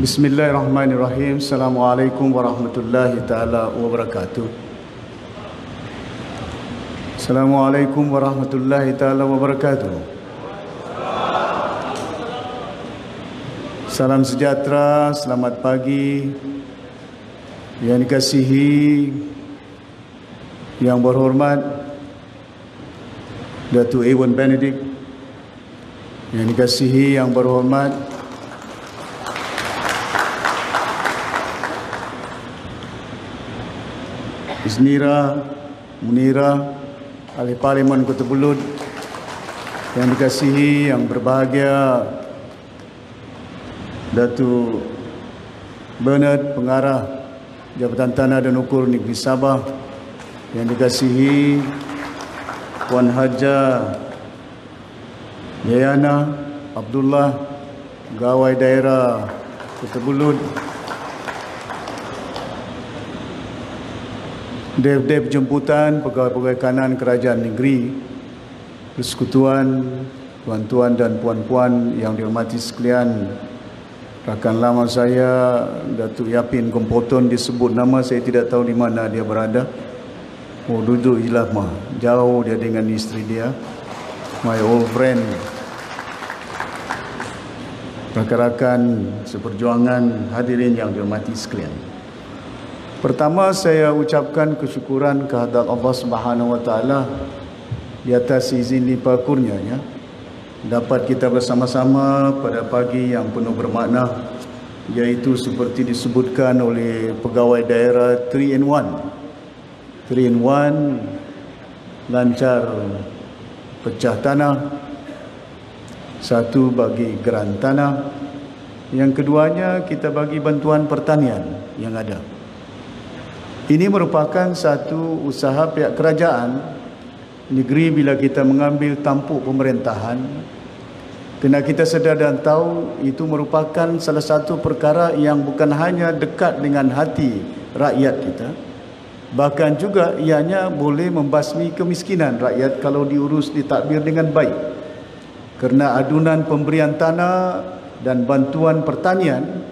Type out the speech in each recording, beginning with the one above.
Bismillahirrahmanirrahim. Assalamualaikum warahmatullahi taala wabarakatuh. Assalamualaikum warahmatullahi taala wabarakatuh. Salam sejahtera, selamat pagi. Yang dikasihi, yang berhormat Datuk Ewan Benedict, yang dikasihi, yang berhormat Isnira Munira, Ahli Parlimen Kota Belud, yang dikasihi, yang berbahagia Datuk Bernard, Pengarah Jabatan Tanah dan Ukur Negeri Sabah, yang dikasihi Puan Haja Yayana Abdullah, Pegawai Daerah Kota Belud, Dev-dev jemputan, pegawai-pegawai kanan kerajaan negeri, persekutuan, tuan-tuan dan puan-puan yang dihormati sekalian. Rakan lama saya, Datuk Yapin Kompoton, disebut nama, saya tidak tahu di mana dia berada. Oh, duduk je lah mah. Jauh dia dengan isteri dia. My old friend. Rakan-rakan seperjuangan, hadirin yang dihormati sekalian. Pertama, saya ucapkan kesyukuran kehadrat Allah Subhanahu Wa Taala di atas izin limpah kurnianya dapat kita bersama-sama pada pagi yang penuh bermakna, iaitu seperti disebutkan oleh pegawai daerah 3-in-1. 3-in-1, lancar pecah tanah, satu bagi geran tanah, yang keduanya kita bagi bantuan pertanian yang ada. Ini merupakan satu usaha pihak kerajaan negeri. Bila kita mengambil tampuk pemerintahan, kena kita sedar dan tahu itu merupakan salah satu perkara yang bukan hanya dekat dengan hati rakyat kita, bahkan juga ianya boleh membasmi kemiskinan rakyat kalau diurus, ditadbir dengan baik. Kerana adunan pemberian tanah dan bantuan pertanian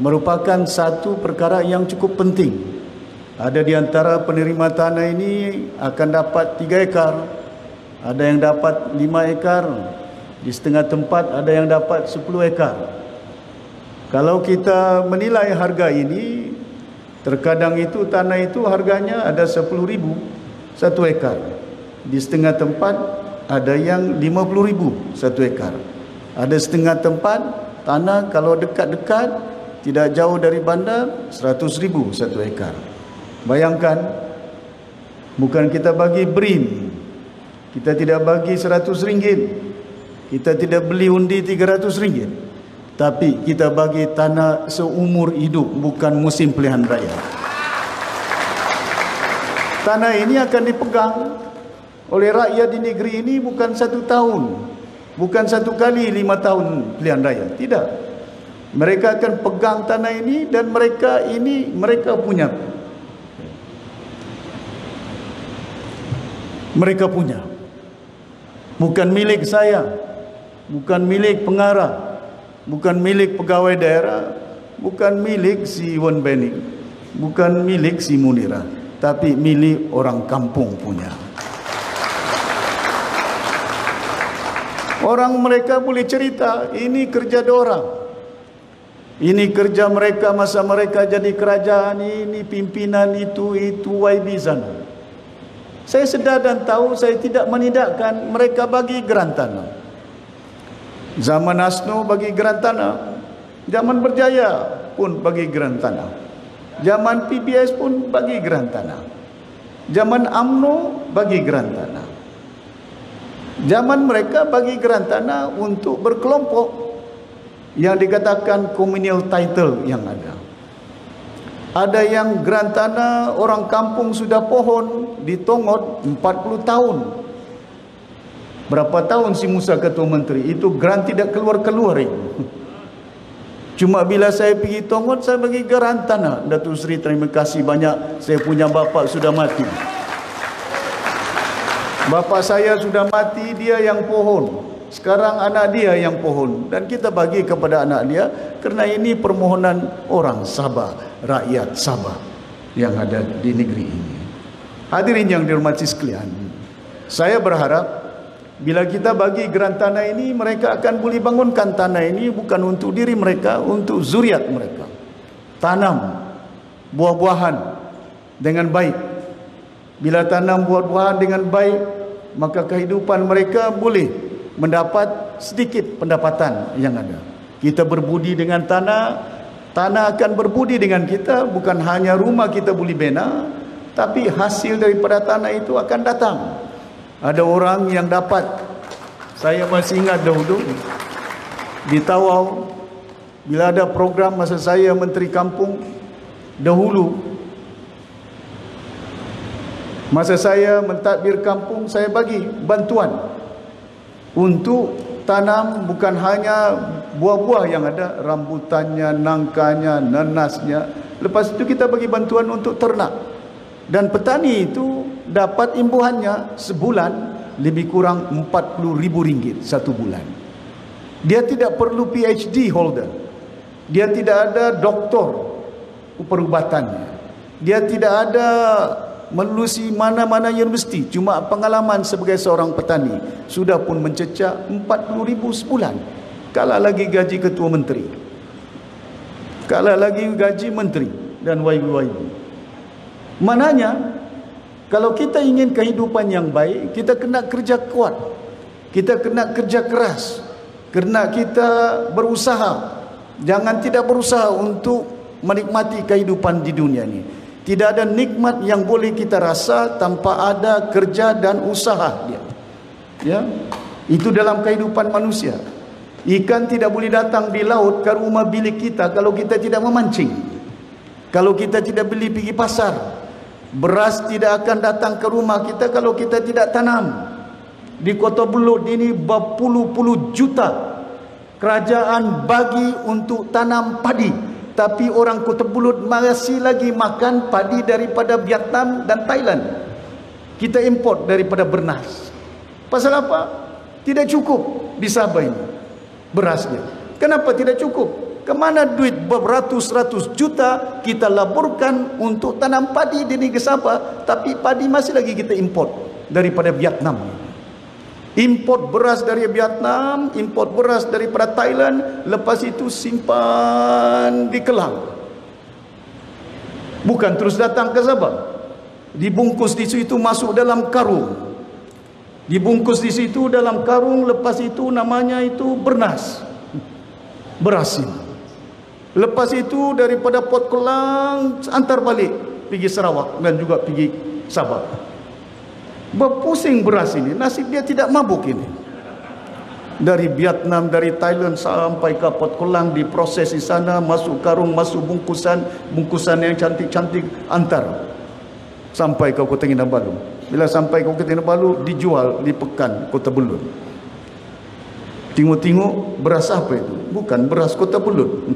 merupakan satu perkara yang cukup penting. Ada di antara penerima tanah ini akan dapat 3 ekar, ada yang dapat 5 ekar, di setengah tempat ada yang dapat 10 ekar. Kalau kita menilai harga ini, terkadang itu tanah itu harganya ada 10.000 1 ekar. Di setengah tempat ada yang 50.000 1 ekar. Ada setengah tempat tanah kalau dekat-dekat tidak jauh dari bandar 100.000 1 ekar. Bayangkan, bukan kita bagi BRIM, kita tidak bagi RM100, kita tidak beli undi RM300, tapi kita bagi tanah seumur hidup, bukan musim pilihan raya. Tanah ini akan dipegang oleh rakyat di negeri ini bukan 1 tahun, bukan 1 kali 5 tahun pilihan raya, tidak. Mereka akan pegang tanah ini dan mereka punya. Mereka punya. Bukan milik saya, bukan milik pengarah, bukan milik pegawai daerah, bukan milik si Ewan Benedict, bukan milik si Munira, tapi milik orang kampung punya. Orang mereka boleh cerita, ini kerja dorang, ini kerja mereka masa mereka jadi kerajaan, ini pimpinan itu YB sana. Saya sedar dan tahu, saya tidak menidakkan mereka bagi geran tanah. Zaman ASNO bagi geran tanah, zaman Berjaya pun bagi geran tanah, zaman PBS pun bagi geran tanah, zaman UMNO bagi geran tanah. Zaman mereka bagi geran tanah untuk berkelompok yang dikatakan communal title yang ada. Ada yang geran tanah orang kampung sudah pohon ditongot 40 tahun. Berapa tahun si Musa Ketua Menteri itu geran tidak keluar-keluar itu. Cuma bila saya pergi tongot, saya bagi geran tanah. Datuk Seri, terima kasih banyak, saya punya bapa sudah mati. Bapa saya sudah mati, dia yang pohon. Sekarang anak dia yang pohon, dan kita bagi kepada anak dia, kerana ini permohonan orang Sabah, rakyat Sabah yang ada di negeri ini. Hadirin yang dihormati sekalian, saya berharap bila kita bagi geran tanah ini, mereka akan boleh bangunkan tanah ini bukan untuk diri mereka, untuk zuriat mereka. Tanam buah-buahan dengan baik. Bila tanam buah-buahan dengan baik, maka kehidupan mereka boleh mendapat sedikit pendapatan yang ada. Kita berbudi dengan tanah, tanah akan berbudi dengan kita. Bukan hanya rumah kita boleh bina, tapi hasil daripada tanah itu akan datang. Ada orang yang dapat, saya masih ingat dahulu di Tawau, bila ada program masa saya Menteri Kampung, dahulu masa saya mentadbir kampung, saya bagi bantuan untuk tanam bukan hanya buah-buah yang ada, rambutannya, nangkanya, nanasnya. Lepas itu kita bagi bantuan untuk ternak. Dan petani itu dapat imbuhannya sebulan lebih kurang RM40,000 satu bulan. Dia tidak perlu PhD holder. Dia tidak ada doktor perubatannya. Dia tidak ada menelusi mana-mana universiti. Cuma pengalaman sebagai seorang petani sudah pun mencecah RM40,000 sebulan. Kalah lagi gaji ketua menteri, kalah lagi gaji menteri dan YB. Mananya, kalau kita ingin kehidupan yang baik, kita kena kerja kuat, kita kena kerja keras, kena kita berusaha. Jangan tidak berusaha untuk menikmati kehidupan di dunia ini. Tidak ada nikmat yang boleh kita rasa tanpa ada kerja dan usaha dia. Ya, itu dalam kehidupan manusia. Ikan tidak boleh datang di laut ke rumah bilik kita kalau kita tidak memancing, kalau kita tidak beli pergi pasar. Beras tidak akan datang ke rumah kita kalau kita tidak tanam. Di Kota Belud ini berpuluh-puluh juta kerajaan bagi untuk tanam padi, tapi orang Kota Belud masih lagi makan padi daripada Vietnam dan Thailand. Kita import daripada Bernas. Pasal apa? Tidak cukup di Sabah ini berasnya. Kenapa tidak cukup? Kemana duit beratus-ratus juta kita laburkan untuk tanam padi di negeri Sabah, tapi padi masih lagi kita import daripada Vietnam. Import beras dari Vietnam, import beras daripada Thailand, lepas itu simpan di Kelang. Bukan terus datang ke Sabah. Dibungkus di situ, masuk dalam karung. Dibungkus di situ dalam karung, lepas itu namanya itu Bernas. Beras ini. Lepas itu daripada Port Kelang antar balik pergi Sarawak dan juga pergi Sabah. Berpusing beras ini, nasib dia tidak mabuk ini. Dari Vietnam, dari Thailand sampai ke Port Kelang, diproses di sana, masuk karung, masuk bungkusan, bungkusan yang cantik-cantik, antar sampai ke Kota Kinabalu. Bila sampai ke Kota Kinabalu, dijual di Pekan Kota Belud. Tengok-tengok beras apa itu? Bukan beras Kota Belud.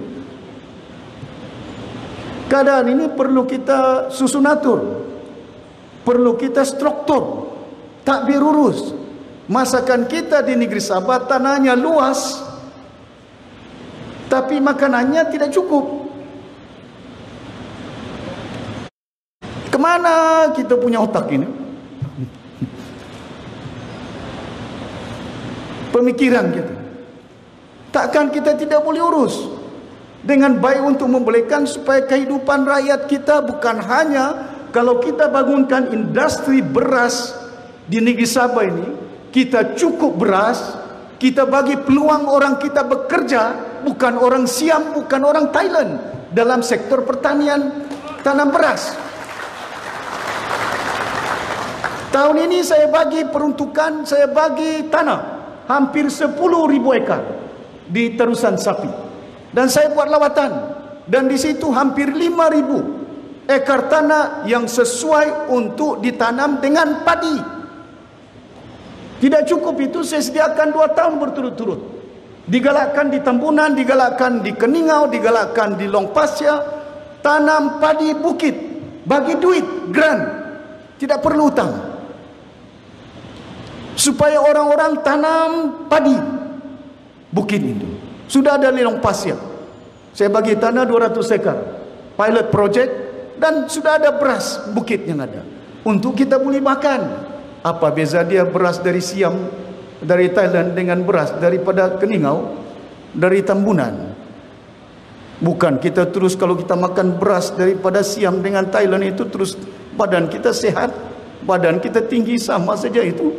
Keadaan ini perlu kita susun atur, perlu kita struktur, takbir urus. Masakan kita di negeri Sabah, tanahnya luas, tapi makanannya tidak cukup. Kemana kita punya otak ini? Pemikiran kita. Takkan kita tidak boleh urus dengan baik untuk membolehkan supaya kehidupan rakyat kita bukan hanya kalau kita bangunkan industri beras di negeri Sabah ini, kita cukup beras, kita bagi peluang orang kita bekerja, bukan orang Siam, bukan orang Thailand dalam sektor pertanian tanam beras. Tahun ini saya bagi peruntukan, saya bagi tanah hampir 10.000 ekar di Terusan Sapi. Dan saya buat lawatan, dan di situ hampir 5.000 ekar tanah yang sesuai untuk ditanam dengan padi. Tidak cukup itu, saya sediakan 2 tahun berturut-turut. Digalakkan di Tambunan, digalakkan di Keningau, digalakkan di Long Pasir, tanam padi bukit, bagi duit, grant, tidak perlu hutang, supaya orang-orang tanam padi. bukit itu. Sudah ada lelong pasir. Saya bagi tanah 200 ekar. Pilot project, dan sudah ada beras bukit yang ada. Untuk kita boleh makan. Apa beza dia beras dari Siam, dari Thailand dengan beras daripada Keningau, dari Tambunan? Bukan kita terus kalau kita makan beras daripada Siam dengan Thailand itu terus badan kita sehat, badan kita tinggi, sama saja itu.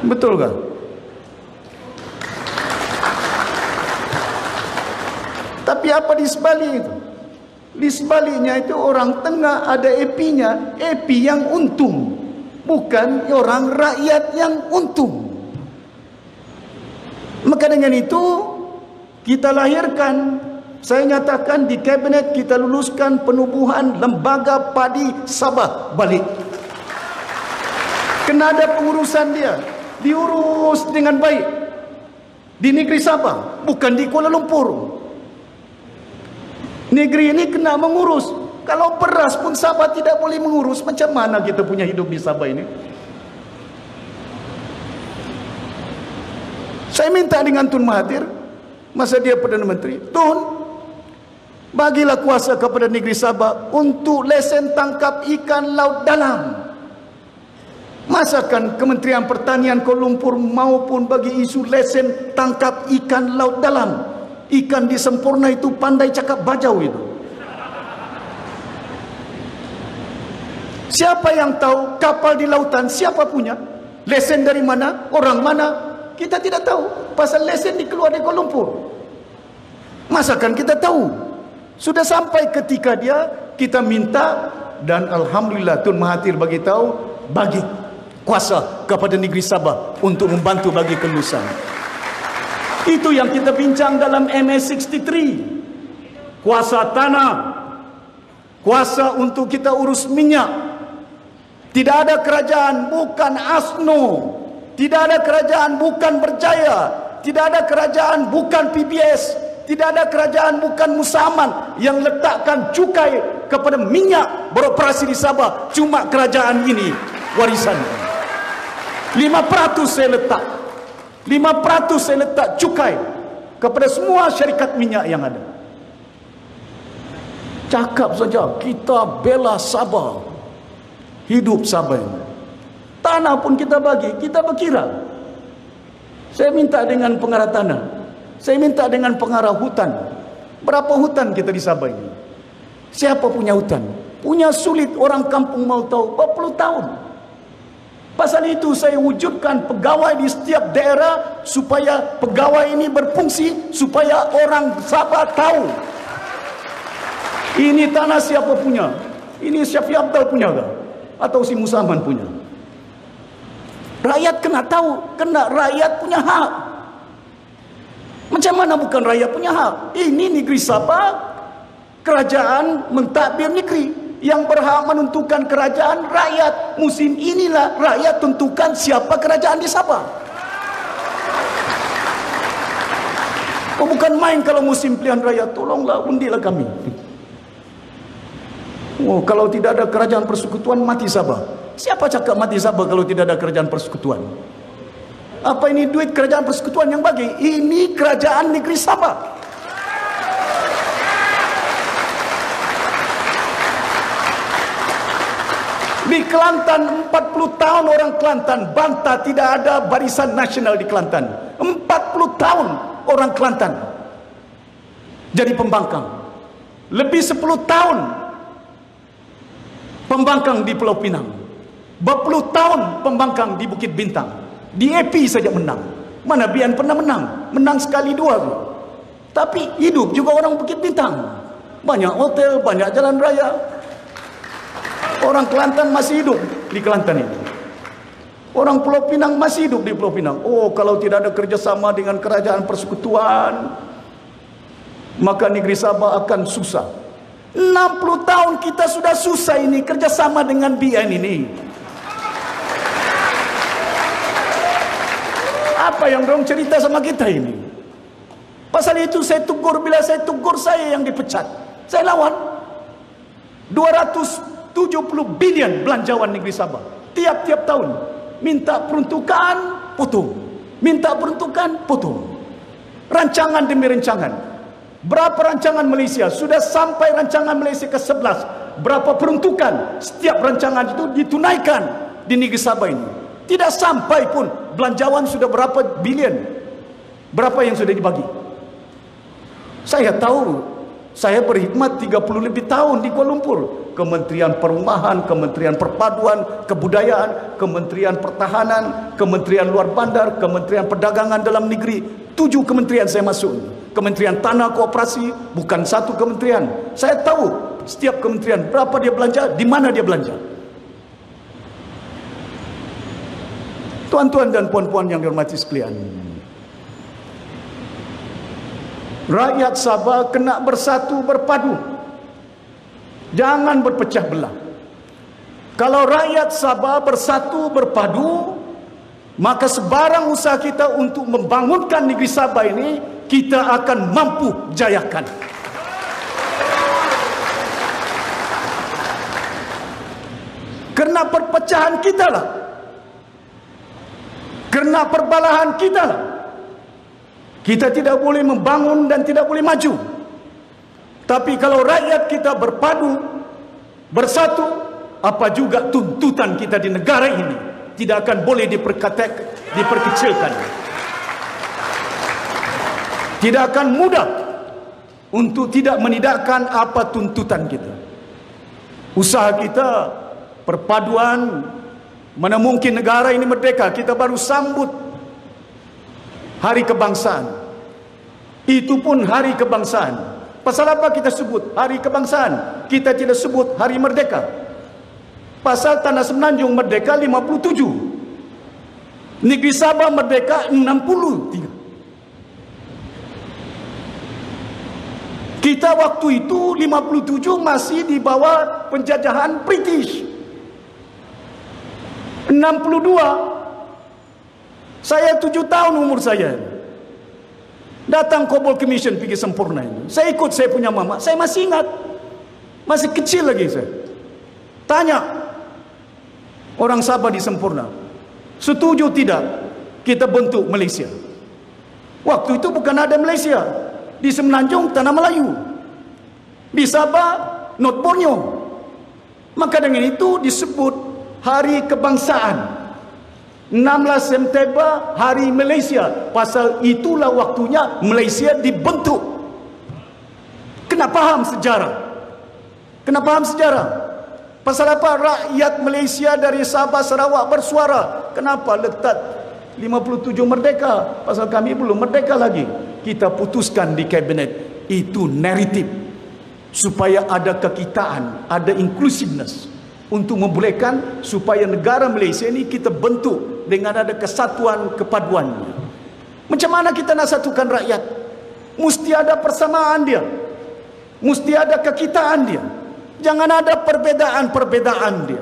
Betul kan? Tapi apa di sebalik itu? Di sebaliknya itu orang tengah ada epinya, epi yang untung, bukan orang rakyat yang untung. Maka dengan itu kita lahirkan, saya nyatakan di kabinet kita luluskan penubuhan lembaga padi Sabah balik. Kena ada pengurusan dia, diurus dengan baik di negeri Sabah, bukan di Kuala Lumpur. Negeri ini kena mengurus. Kalau beras pun Sabah tidak boleh mengurus, macam mana kita punya hidup di Sabah ini? Saya minta dengan Tun Mahathir, masa dia Perdana Menteri, Tun, bagilah kuasa kepada negeri Sabah untuk lesen tangkap ikan laut dalam. Masakan Kementerian Pertanian Kuala Lumpur maupun bagi isu lesen tangkap ikan laut dalam. Ikan di Sempurna itu pandai cakap bajau itu. Siapa yang tahu kapal di lautan siapa punya? Lesen dari mana? Orang mana? Kita tidak tahu. Pasal lesen dikeluar dari Kuala Lumpur. Masakan kita tahu? Sudah sampai ketika dia kita minta, dan alhamdulillah Tun Mahathir bagi tahu, bagi kuasa kepada negeri Sabah untuk membantu bagi kelulusan. Itu yang kita bincang dalam MS63. Kuasa tanah, kuasa untuk kita urus minyak. Tidak ada kerajaan bukan ASNO, tidak ada kerajaan bukan Berjaya, tidak ada kerajaan bukan PBS, tidak ada kerajaan bukan Musaman yang letakkan cukai kepada minyak beroperasi di Sabah. Cuma kerajaan ini warisan. 5% saya letak, 5% saya letak cukai kepada semua syarikat minyak yang ada. Cakap saja kita bela Sabah, hidup Sabah ini. Tanah pun kita bagi, kita berkira. Saya minta dengan pengarah tanah, saya minta dengan pengarah hutan. Berapa hutan kita di Sabah ini? Siapa punya hutan? Punya sulit, orang kampung mau tahu 40 tahun. Pasal itu saya wujudkan pegawai di setiap daerah supaya pegawai ini berfungsi, supaya orang Sabah tahu ini tanah siapa punya, ini Syafiq Abdal punya ke? Atau si Musaman punya. Rakyat kena tahu, kena rakyat punya hak. Macam mana bukan rakyat punya hak? Ini negeri Sabah, kerajaan mentadbir negeri. Yang berhak menentukan kerajaan rakyat. Musim inilah rakyat tentukan siapa kerajaan di Sabah. Oh, bukan main kalau musim pilihan raya. Tolonglah undilah kami. Oh, kalau tidak ada kerajaan persekutuan mati Sabah. Siapa cakap mati Sabah kalau tidak ada kerajaan persekutuan? Apa ini duit kerajaan persekutuan yang bagi? Ini kerajaan negeri Sabah. Di Kelantan 40 tahun orang Kelantan bantah tidak ada barisan nasional di Kelantan. 40 tahun orang Kelantan jadi pembangkang. Lebih 10 tahun pembangkang di Pulau Pinang. Berpuluh tahun pembangkang di Bukit Bintang. Di AP saja menang. Mana Bian pernah menang? Menang sekali dua. Tapi hidup juga orang Bukit Bintang. Banyak hotel, banyak jalan raya. Orang Kelantan masih hidup di Kelantan ini. Orang Pulau Pinang masih hidup di Pulau Pinang. Oh, kalau tidak ada kerjasama dengan kerajaan persekutuan, maka negeri Sabah akan susah. 60 tahun kita sudah susah ini kerjasama dengan BN ini. Apa yang dorang cerita sama kita ini? Pasal itu saya tegur, bila saya tegur saya yang dipecat. Saya lawan. 270 bilion belanjawan negeri Sabah. Tiap-tiap tahun. Minta peruntukan, potong. Minta peruntukan, potong. Rancangan demi rancangan. Berapa rancangan Malaysia? Sudah sampai rancangan Malaysia ke-11. Berapa peruntukan setiap rancangan itu ditunaikan di negeri Sabah ini? Tidak sampai pun. Belanjawan sudah berapa bilion? Berapa yang sudah dibagi? Saya tahu. Saya berkhidmat 30 lebih tahun di Kuala Lumpur. Kementerian Perumahan, Kementerian Perpaduan, Kebudayaan, Kementerian Pertahanan, Kementerian Luar Bandar, Kementerian Perdagangan Dalam Negeri. 7 kementerian saya masuk. Kementerian Tanah Koperasi, bukan satu kementerian. Saya tahu setiap kementerian berapa dia belanja, di mana dia belanja. Tuan-tuan dan puan-puan yang dihormati sekalian, rakyat Sabah kena bersatu berpadu. Jangan berpecah belah. Kalau rakyat Sabah bersatu berpadu, maka sebarang usaha kita untuk membangunkan negeri Sabah ini, kita akan mampu jayakan. Kerana perpecahan kita lah, kerana perbalahan kita lah, kita tidak boleh membangun dan tidak boleh maju. Tapi kalau rakyat kita berpadu, bersatu, apa juga tuntutan kita di negara ini tidak akan boleh diperkecilkan. Tidak akan mudah untuk tidak menidakkan apa tuntutan kita. Usaha kita, perpaduan, mana mungkin negara ini merdeka. Kita baru sambut Hari Kebangsaan. Itu pun Hari Kebangsaan. Pasal apa kita sebut Hari Kebangsaan? Kita tidak sebut Hari Merdeka. Pasal Tanah Semenanjung merdeka 57. Negeri Sabah merdeka 63. Kita waktu itu 57 masih di bawah penjajahan British. 62 saya 7 tahun umur saya. Datang Kobol Commission pergi sempurna ini. Saya ikut saya punya mama. Saya masih ingat. Masih kecil lagi saya. Tanya orang Sabah di Sempurna, setuju tidak kita bentuk Malaysia? Waktu itu bukan ada Malaysia. Di Semenanjung Tanah Melayu, di Sabah North Borneo. Maka dengan itu disebut Hari Kebangsaan. 16 September Hari Malaysia. Pasal itulah waktunya Malaysia dibentuk. Kena faham sejarah. Kena faham sejarah. Pasal apa rakyat Malaysia dari Sabah Sarawak bersuara? Kenapa letak 57 merdeka? Pasal kami belum merdeka lagi. Kita putuskan di kabinet. Itu naratif. Supaya ada kekitaan, ada inclusiveness. Untuk membolehkan supaya negara Malaysia ini kita bentuk dengan ada kesatuan kepaduan. Macam mana kita nak satukan rakyat? Mesti ada persamaan dia. Mesti ada kekitaan dia. Jangan ada perbedaan-perbedaan dia.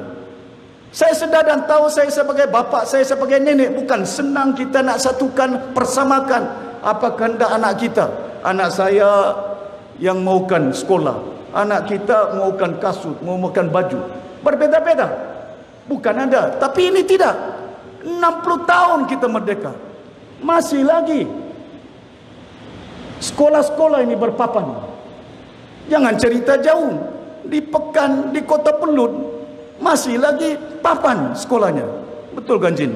Saya sedar dan tahu saya sebagai bapa, saya sebagai nenek, bukan senang kita nak satukan, persamakan apa kehendak anak kita. Anak saya yang maukan sekolah, anak kita maukan kasut, maukan baju. Berbeza-beza. Bukan ada. Tapi ini tidak. 60 tahun kita merdeka. Masih lagi sekolah-sekolah ini berpapan. Jangan cerita jauh. Di Pekan, di Kota Perlut, masih lagi papan sekolahnya. Betul kan Jin?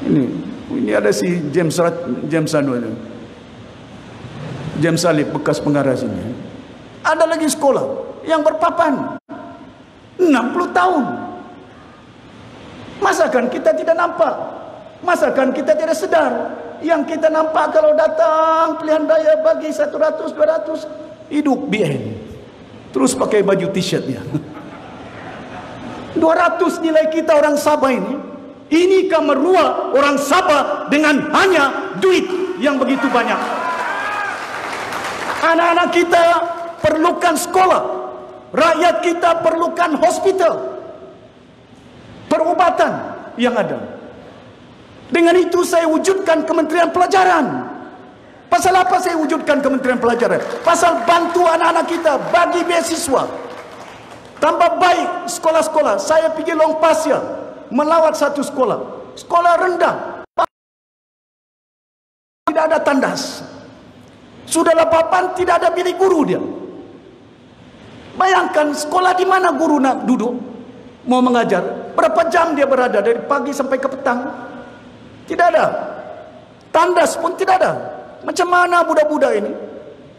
Ini ada si James Anu itu. James Salib bekas pengarah sini. Ada lagi sekolah yang berpapan. 60 tahun. Masakan kita tidak nampak? Masakan kita tidak sedar? Yang kita nampak kalau datang pilihan raya bagi 100, 200, hidup BN. Terus pakai baju t-shirt dia. 200 nilai kita orang Sabah ini. Inikah meruak orang Sabah dengan hanya duit yang begitu banyak? Anak-anak kita perlukan sekolah. Rakyat kita perlukan hospital, perubatan yang ada. Dengan itu saya wujudkan Kementerian Pelajaran. Pasal apa saya wujudkan Kementerian Pelajaran? Pasal bantu anak-anak kita bagi beasiswa. Tambah baik sekolah-sekolah. Saya pergi Long Pasir melawat satu sekolah. Sekolah rendah. tidak ada tandas. Sudahlah papan, tidak ada bilik guru dia. Bayangkan sekolah di mana guru nak duduk mau mengajar, berapa jam dia berada dari pagi sampai ke petang. Tidak ada tandas pun, tidak ada. Macam mana budak-budak ini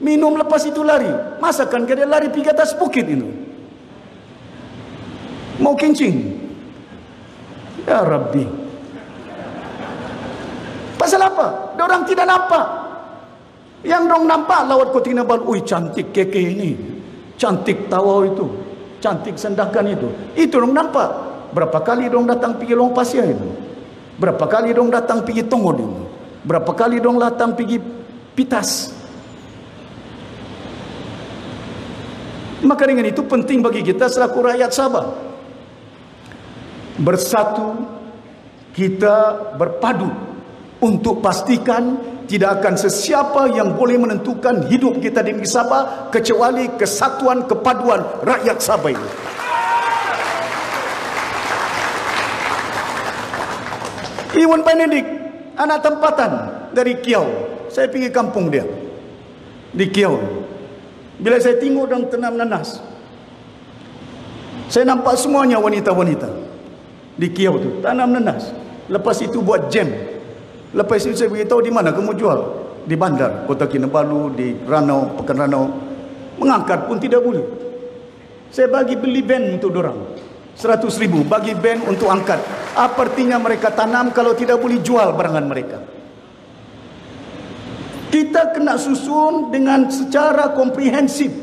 minum lepas itu lari? Masakan dia lari pergi atas bukit itu mau kencing? Ya Rabbi, pasal apa? Diorang tidak nampak. Yang dong nampak lawat Kota Kinabalu, ui cantik keke ini, cantik tawa itu, cantik sendakan itu dong nampak. Berapa kali dong datang pergi Long Pasir itu, berapa kali dong datang pergi Tongod itu, berapa kali dong datang pergi Pitas. Maka dengan itu penting bagi kita selaku rakyat Sabah, bersatu, kita berpadu untuk pastikan tidak akan sesiapa yang boleh menentukan hidup kita di negeri Sabah kecuali kesatuan kepaduan rakyat Sabah ini. Iwan Benedik, anak tempatan dari Kiau. Saya pergi kampung dia di Kiau. Bila saya tengok dan tanam nanas, saya nampak semuanya wanita-wanita di Kiau tu tanam nanas. Lepas itu buat jam. Lepas itu saya beritahu, di mana kamu jual? Di bandar Kota Kinabalu, di Ranau, Pekan Ranau. Mengangkat pun tidak boleh. Saya bagi beli ban untuk dorang 100,000, bagi ban untuk angkat. Apa artinya mereka tanam kalau tidak boleh jual barangan mereka? Kita kena susun dengan secara komprehensif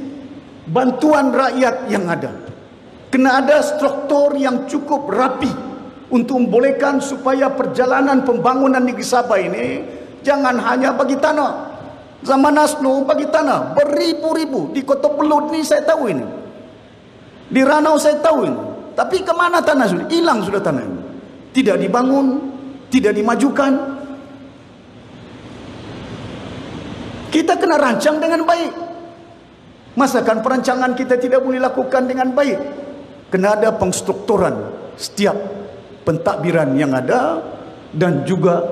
bantuan rakyat yang ada. Kena ada struktur yang cukup rapi untuk membolehkan supaya perjalanan pembangunan negeri Sabah ini jangan hanya bagi tanah. Zaman Nasno bagi tanah beribu-ribu. Di Kota Belud ni saya tahu ini, di Ranau saya tahu ini. Tapi kemana tanah sudah? Hilang sudah tanah ini. Tidak dibangun, tidak dimajukan. Kita kena rancang dengan baik. Masakan perancangan kita tidak boleh lakukan dengan baik? Kena ada pengstrukturan setiap pentadbiran yang ada, dan juga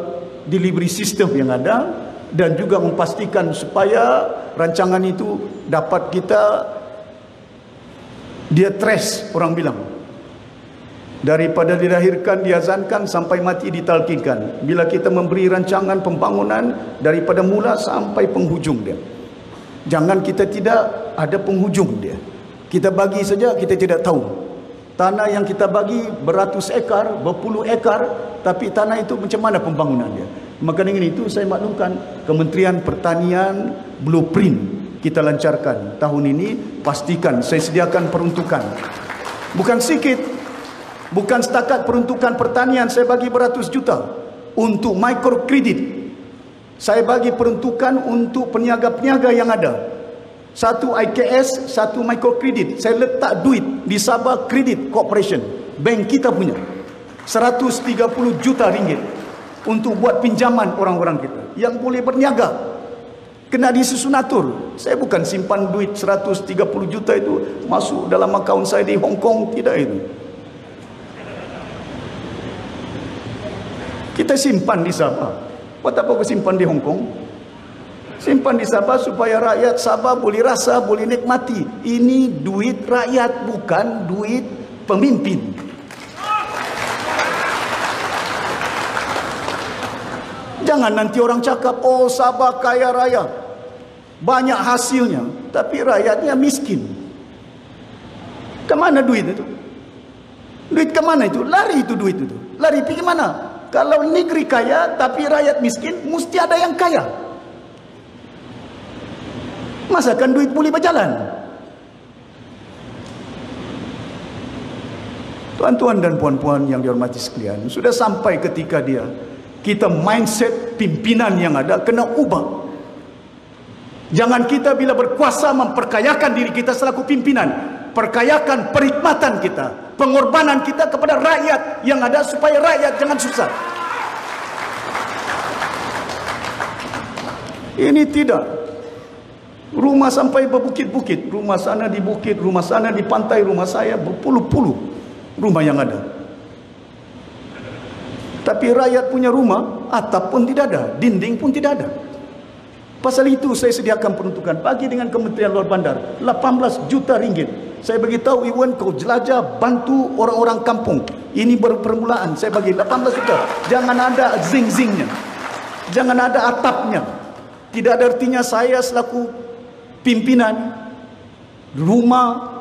delivery system yang ada, dan juga memastikan supaya rancangan itu dapat kita, dia trace, orang bilang, daripada dilahirkan, diazankan sampai mati ditalkinkan. Bila kita memberi rancangan pembangunan daripada mula sampai penghujung dia, jangan kita tidak ada penghujung dia. Kita bagi saja, kita tidak tahu. Tanah yang kita bagi beratus ekar, berpuluh ekar, tapi tanah itu macam mana pembangunan dia? Maka dengan itu saya maklumkan Kementerian Pertanian blueprint kita lancarkan tahun ini. Pastikan saya sediakan peruntukan, bukan sikit, bukan setakat peruntukan pertanian. Saya bagi beratus juta untuk microkredit. Saya bagi peruntukan untuk peniaga-peniaga yang ada. Satu IKS, satu microkredit. Saya letak duit di Sabah Credit Corporation, bank kita punya, 130 juta ringgit untuk buat pinjaman orang-orang kita yang boleh berniaga. Kena disusun atur. Saya bukan simpan duit 130 juta itu masuk dalam akaun saya di Hong Kong, tidak itu. Kita simpan di Sabah. Buat apa kau simpan di Hong Kong? Simpan di Sabah supaya rakyat Sabah boleh rasa, boleh nikmati. Ini duit rakyat, bukan duit pemimpin. Jangan nanti orang cakap, oh Sabah kaya raya, banyak hasilnya, tapi rakyatnya miskin. Kemana duit itu? Duit kemana itu? Lari itu duit itu. Lari pergi mana? Kalau negeri kaya tapi rakyat miskin, mesti ada yang kaya. Masakan duit boleh berjalan? Tuan-tuan dan puan-puan yang dihormati sekalian, sudah sampai ketika kita mindset pimpinan yang ada kena ubah. Jangan kita bila berkuasa memperkayakan diri kita selaku pimpinan, perkayakan perkhidmatan kita, pengorbanan kita kepada rakyat yang ada supaya rakyat jangan susah. Ini tidak. Rumah sampai berbukit-bukit, rumah sana di bukit, rumah sana di pantai, rumah saya berpuluh-puluh rumah yang ada. Tapi rakyat punya rumah, atap pun tidak ada, dinding pun tidak ada. Pasal itu saya sediakan peruntukan bagi dengan Kementerian Luar Bandar 18 juta ringgit. Saya beritahu Iwan, kau jelajah bantu orang-orang kampung. Ini baru permulaan. Saya bagi 18 juta. Jangan ada zing-zingnya. Jangan ada atapnya. Tidak ada artinya saya selaku pimpinan rumah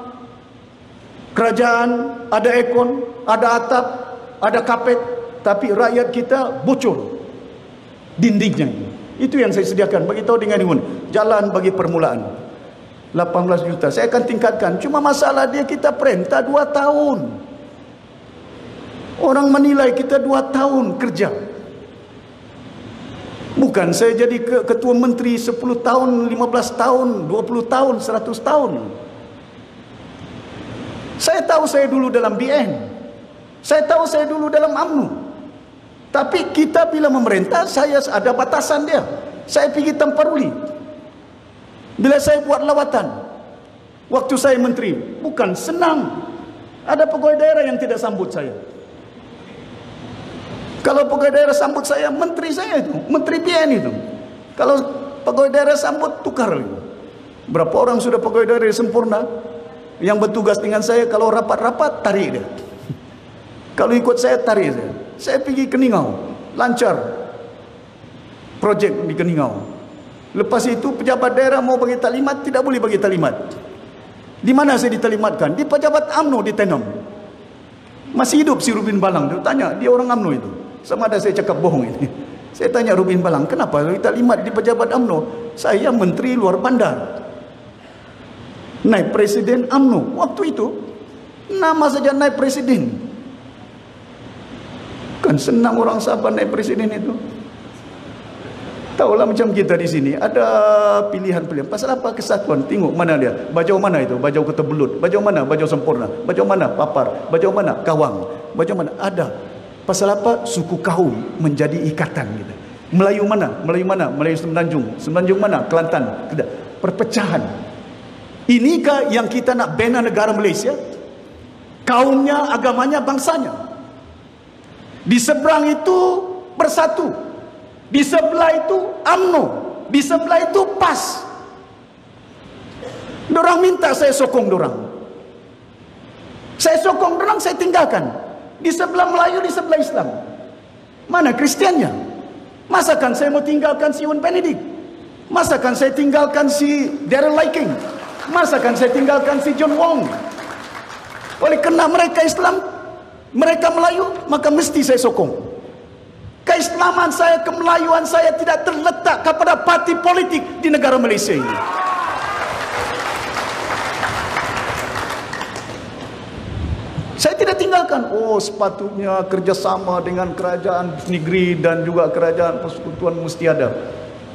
kerajaan ada aircon, ada atap, ada kapet, tapi rakyat kita bocor dindingnya. Itu yang saya sediakan. Bagi tahu dengan Iwan, jalan bagi permulaan 18 juta. Saya akan tingkatkan. Cuma masalah dia, kita perintah 2 tahun. Orang menilai kita 2 tahun kerja. Bukan saya jadi ketua menteri 10 tahun, 15 tahun, 20 tahun, 100 tahun. Saya tahu saya dulu dalam BN. Saya tahu saya dulu dalam UMNO. Tapi kita bila memerintah, saya ada batasan dia. Saya pergi Temparuli. Bila saya buat lawatan, waktu saya menteri, bukan senang. Ada pegawai daerah yang tidak sambut saya. Kalau pegawai daerah sambut saya, menteri saya itu, menteri BN itu. Kalau pegawai daerah sambut, tukar lagi. Berapa orang sudah pegawai daerah sempurna yang bertugas dengan saya, kalau rapat-rapat, tarik dia. Kalau ikut saya, tarik saya. Saya pergi ke Ningau, lancar projek di Ningau. Lepas itu pejabat daerah mau bagi taklimat, tidak boleh bagi taklimat. Di mana saya ditalimatkan? Di pejabat UMNO di Tenom. Masih hidup si Rubin Balang. Dia tanya, dia orang UMNO itu. Sama ada saya cakap bohong ini. Saya tanya Rubin Balang, kenapa taklimat di pejabat UMNO? Saya Menteri Luar Bandar, naib Presiden UMNO. Waktu itu nama saja naib Presiden. Kan senang orang Sabah naib Presiden itu. Tahulah macam kita di sini ada pilihan-pilihan. Pasal apa? Kesatuan. Tengok mana dia. Bajau mana itu? Bajau ketebelut. Bajau mana? Bajau sempurna. Bajau mana? Papar. Bajau mana? Kawang. Bajau mana? Ada. Pasal apa? Suku kaum menjadi ikatan kita. Melayu mana? Melayu mana? Melayu Semenanjung. Semenanjung mana? Kelantan. Tidak. Perpecahan. Inikah yang kita nak bina negara Malaysia? Kaumnya, agamanya, bangsanya. Di seberang itu bersatu. Di sebelah itu UMNO, di sebelah itu PAS. Dorang minta saya sokong dorang. Saya sokong dorang, saya tinggalkan. Di sebelah Melayu, di sebelah Islam. Mana Kristiannya? Masakan saya mau tinggalkan si Iwan Benedict? Masakan saya tinggalkan si Darrell Liking? Masakan saya tinggalkan si John Wong? Oleh kerana mereka Islam, mereka Melayu, maka mesti saya sokong. Keislaman saya, kemelayuan saya tidak terletak kepada parti politik di negara Malaysia ini. Saya tidak tinggalkan. Oh, sepatutnya kerjasama dengan kerajaan negeri dan juga kerajaan persekutuan mesti ada.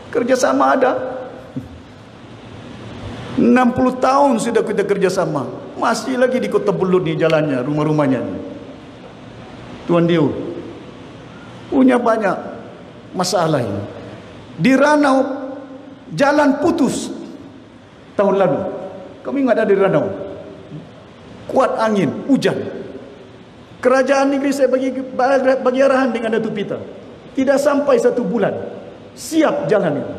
Kerjasama ada. 60 tahun sudah kita kerjasama. Masih lagi di Kota Belud ni jalannya, rumah-rumahnya. Tuan Dio punya banyak masalah ini. Di Ranau jalan putus tahun lalu. Kami ingat ada di Ranau. Kuat angin, hujan. Kerajaan negeri saya bagi arahan dengan Datuk Peter. Tidak sampai 1 bulan siap jalan itu.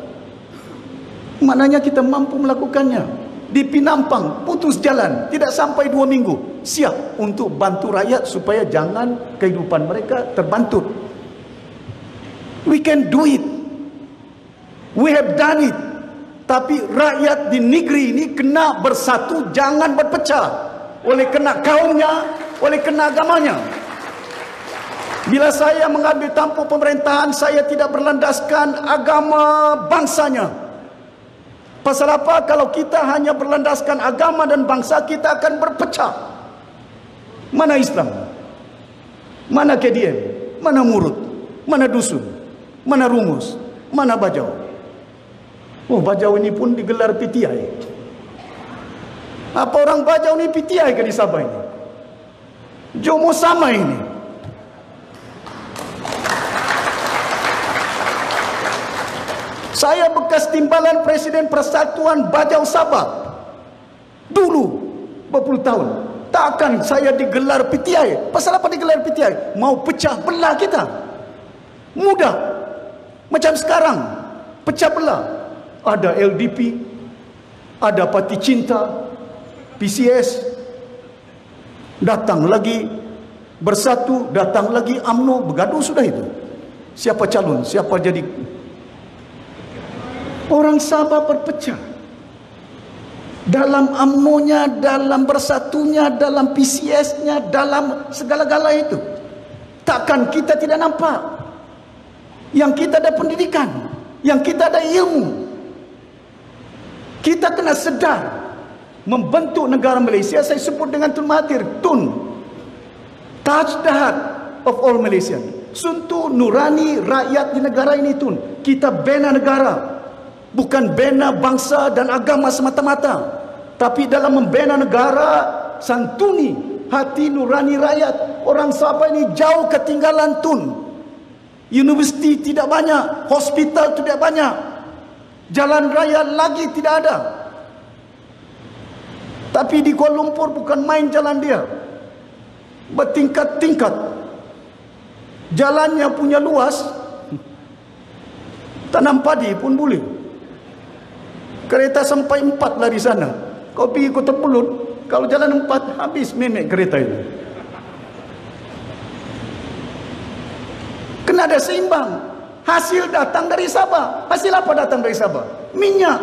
Maknanya kita mampu melakukannya. Di Pinampang putus jalan, tidak sampai 2 minggu siap untuk bantu rakyat supaya jangan kehidupan mereka terbantut. We can do it. We have done it. Tapi rakyat di negeri ini kena bersatu, jangan berpecah. Oleh kena kaumnya, oleh kena agamanya. Bila saya mengambil tampuk pemerintahan, saya tidak berlandaskan agama bangsanya. Pasal apa? Kalau kita hanya berlandaskan agama dan bangsa, kita akan berpecah. Mana Islam? Mana KDM? Mana Murut? Mana Dusun? Mana Rumus? Mana Bajau? Oh, Bajau ini pun digelar PTI. Apa orang Bajau ni PTI ke di Sabah ini? Jomo sama ini. Saya bekas timbalan Presiden Persatuan Bajau Sabah. Dulu, berpuluh tahun. Takkan saya digelar PTI. Pasal apa digelar PTI? Mau pecah belah kita. Mudah. Macam sekarang, pecah belah. ada LDP, ada Parti Cinta, PCS, datang lagi Bersatu, datang lagi UMNO, bergaduh sudah itu. Siapa calon, siapa jadi. Orang Sabah berpecah. Dalam UMNO-nya, dalam Bersatunya, dalam PCS-nya, dalam segala-gala itu. Takkan kita tidak nampak. Yang kita ada pendidikan, yang kita ada ilmu. Kita kena sedar membentuk negara Malaysia. Saya sebut dengan Tun Mahathir, Tun, touch the heart of all Malaysian. Sentuh nurani rakyat di negara ini, Tun. Kita bina negara, bukan bina bangsa dan agama semata-mata, tapi dalam membina negara, santuni hati nurani rakyat. Orang Sabah ini jauh ketinggalan, Tun. Universiti tidak banyak, hospital tidak banyak, jalan raya lagi tidak ada. Tapi di Kuala Lumpur bukan main jalan dia, bertingkat-tingkat. Jalannya punya luas, tanam padi pun boleh. Kereta sampai 4 lari sana. Kau pergi Kota Pulut, kalau jalan 4 habis memek kereta itu. Kena ada seimbang. Hasil datang dari Sabah. Hasil apa datang dari Sabah? Minyak.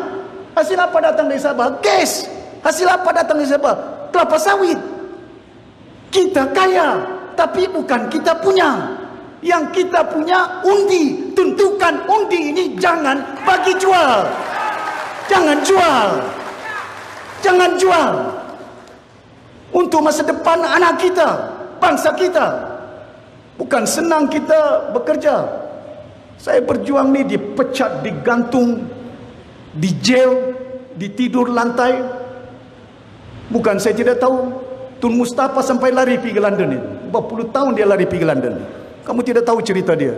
Hasil apa datang dari Sabah? Gas. Hasil apa datang dari Sabah? Kelapa sawit. Kita kaya, tapi bukan kita punya. Yang kita punya undi. Tentukan undi ini jangan bagi jual. Jangan jual. Jangan jual. Untuk masa depan anak kita, bangsa kita. Bukan senang kita bekerja. Saya berjuang ni dipecat, digantung, di jail, ditidur lantai. Bukan saya tidak tahu. Tun Mustafa sampai lari pergi ke London ni. Berapa puluh tahun dia lari pergi ke London. Kamu tidak tahu cerita dia.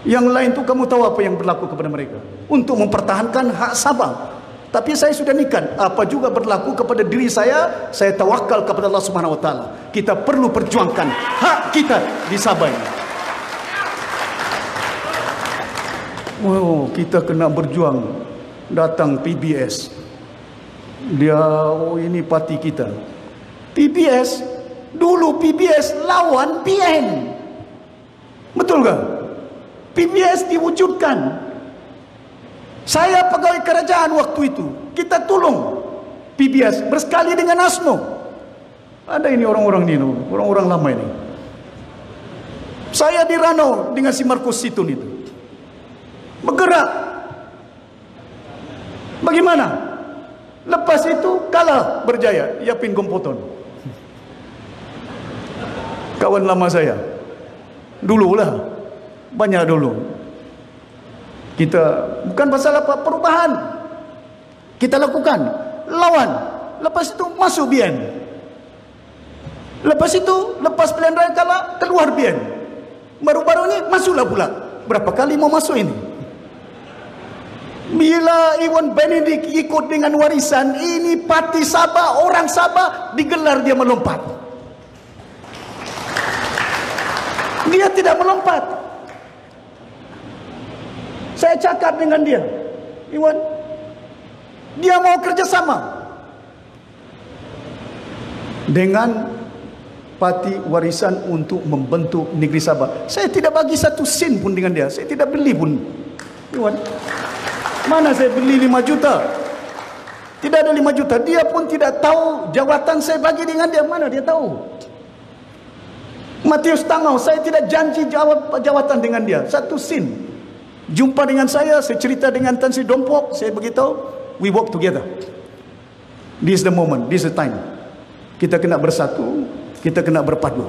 Yang lain tu kamu tahu apa yang berlaku kepada mereka. Untuk mempertahankan hak Sabah. Tapi saya sudah nikah. Apa juga berlaku kepada diri saya tawakal kepada Allah Subhanahu Wa Taala. Kita perlu perjuangkan hak kita di Sabah ini. Wow, kita kena berjuang. Datang PBS. Dia, oh ini parti kita. PBS, dulu PBS lawan PN. Betul tak? PBS diwujudkan. Saya pegawai kerajaan waktu itu. Kita tolong PBS bersekali dengan ASNO. Ada ini orang-orang ini, orang-orang lama ini. Saya di Ranau dengan si Markus Situn itu. Bergerak. Bagaimana? Lepas itu kalah berjaya. Yapin Kompoton. Kawan lama saya. Dululah. Banyak dulu. Kita bukan pasal apa, perubahan kita lakukan, lawan. Lepas itu masuk BN. Lepas itu lepas pilihan raya kalah, keluar BN. Baru-baru ini masuklah pula. Berapa kali mau masuk ini? Bila Iwan Benedict ikut dengan warisan ini, parti Sabah, orang Sabah, digelar dia melompat. Dia tidak melompat. Saya cakap dengan dia, Iwan, dia mau kerjasama dengan parti warisan untuk membentuk negeri Sabah. Saya tidak bagi satu sen pun dengan dia. Saya tidak beli pun. Iwan, mana saya beli 5 juta? Tidak ada 5 juta. Dia pun tidak tahu jawatan saya bagi dengan dia. Mana dia tahu? Matius Tangau, saya tidak janji jawatan dengan dia. Satu sen. Jumpa dengan saya cerita dengan Tan Sri Dompok, saya beritahu, we work together. This is the moment, this is the time. Kita kena bersatu, kita kena berpadu.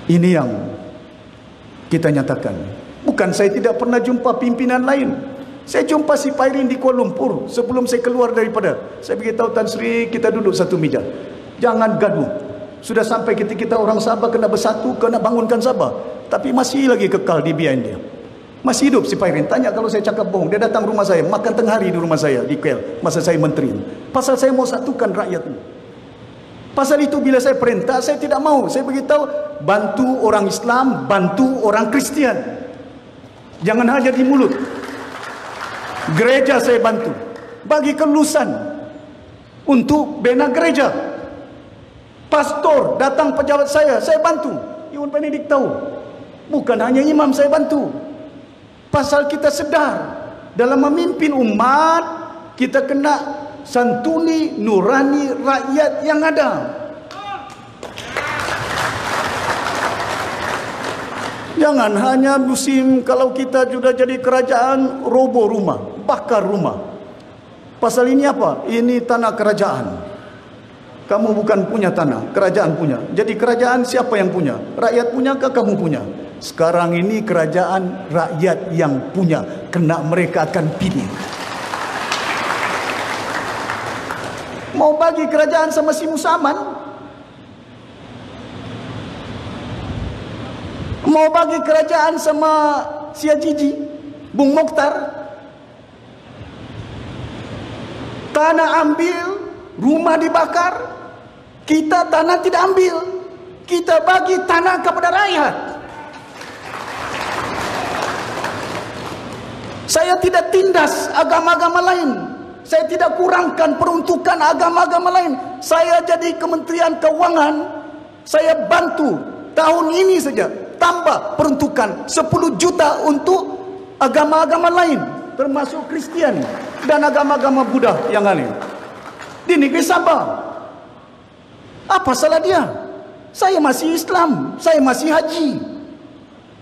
Ini yang kita nyatakan. Bukan saya tidak pernah jumpa pimpinan lain. Saya jumpa si Pairin di Kuala Lumpur sebelum saya keluar daripada. Saya beritahu Tan Sri, kita duduk satu meja. Jangan gaduh. Sudah sampai kita orang Sabah kena bersatu, kena bangunkan Sabah. Tapi masih lagi kekal di BN dia. Masih hidup si Pairin. Tanya kalau saya cakap bohong. Dia datang rumah saya, makan tengah hari di rumah saya di KL masa saya menteri. Pasal saya mau satukan rakyat ini. Pasal itu bila saya perintah, saya tidak mau. Saya beritahu, bantu orang Islam, bantu orang Kristian. Jangan hanya di mulut. Gereja saya bantu, bagi kelulusan untuk bina gereja. Pastor datang pejabat saya bantu. Iwan Benedict tahu, bukan hanya imam saya bantu. Pasal kita sedar dalam memimpin umat, kita kena santuni nurani rakyat yang ada. Jangan hanya musim kalau kita sudah jadi kerajaan, roboh rumah, bakar rumah. Pasal ini apa? Ini tanah kerajaan. Kamu bukan punya tanah, kerajaan punya. Jadi kerajaan siapa yang punya? Rakyat punya ke kamu punya? Sekarang ini kerajaan rakyat yang punya, kena mereka akan pilih. Mau bagi kerajaan sama si Musaman? Mau bagi kerajaan sama si Ajiji, Bung Mokhtar? Tanah ambil, rumah dibakar, kita tanah tidak ambil, kita bagi tanah kepada rakyat. Saya tidak tindas agama-agama lain, saya tidak kurangkan peruntukan agama-agama lain. Saya jadi Kementerian Keuangan, saya bantu tahun ini saja tambah peruntukan 10 juta untuk agama-agama lain, termasuk Kristian dan agama-agama Buddha yang lain di negeri Sabah. Apa salah dia? Saya masih Islam, saya masih haji.